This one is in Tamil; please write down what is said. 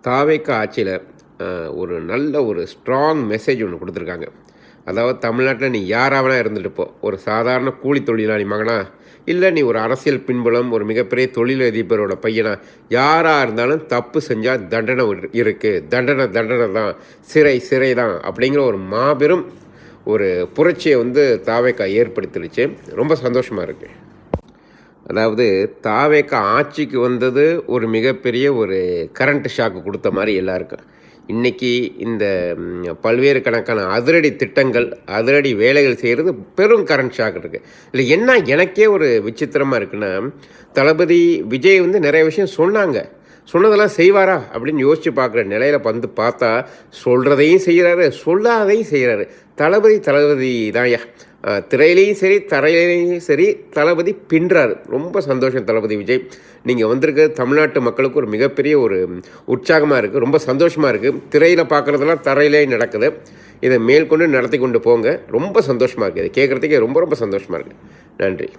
தாவேக்கா ஆட்சியில் ஒரு நல்ல ஒரு ஸ்ட்ராங் மெசேஜ் ஒன்று கொடுத்துருக்காங்க. அதாவது தமிழ்நாட்டில் நீ யாராவனா இருந்துட்டு போ, ஒரு சாதாரண கூலி தொழிலாளி மகனா, இல்லை நீ ஒரு அரசியல் பின்புலம், ஒரு மிகப்பெரிய தொழிலதிபரோட பையனா, யாராக இருந்தாலும் தப்பு செஞ்சால் தண்டனை இருக்குது, தண்டனை தண்டனை தான், சிறை சிறை தான் அப்படிங்கிற ஒரு மாபெரும் ஒரு புரட்சியை தாவேக்கா ஏற்படுத்திடுச்சு. ரொம்ப சந்தோஷமாக இருக்குது. அதாவது தாவேக்கா ஆட்சிக்கு வந்தது ஒரு மிகப்பெரிய ஒரு கரண்ட் ஷாக்கு கொடுத்த மாதிரி எல்லாருக்கும். இன்றைக்கி இந்த பல்வேறு கணக்கான அதிரடி திட்டங்கள், அதிரடி வேலைகள் செய்கிறது பெரும் கரண்ட் ஷாக் இருக்குது. இல்லை என்ன எனக்கே ஒரு விசித்திரமாக இருக்குன்னா, தளபதி விஜய் நிறைய விஷயம் சொன்னாங்க. சொன்னதெல்லாம் செய்வாரா அப்படின்னு யோசித்து பார்க்குற நிலையில் பார்த்தா சொல்கிறதையும் செய்கிறாரு, சொல்லாதையும் செய்கிறாரு. தளபதி தான்யா. திரையிலையும் சரி தரையிலையும் சரி தளபதி பின்றாரு. ரொம்ப சந்தோஷம் தளபதி விஜய். நீங்கள் வந்திருக்கிறது தமிழ்நாட்டு மக்களுக்கு ஒரு மிகப்பெரிய ஒரு உற்சாகமாக இருக்குது. ரொம்ப சந்தோஷமாக இருக்குது. திரையில் பார்க்குறதெல்லாம் தரையிலே நடக்குது. இதை மேற்கொண்டு நடத்தி கொண்டு போங்க. ரொம்ப சந்தோஷமாக இருக்குது. இதை கேட்குறதுக்கே ரொம்ப ரொம்ப சந்தோஷமாக இருக்குது. நன்றி.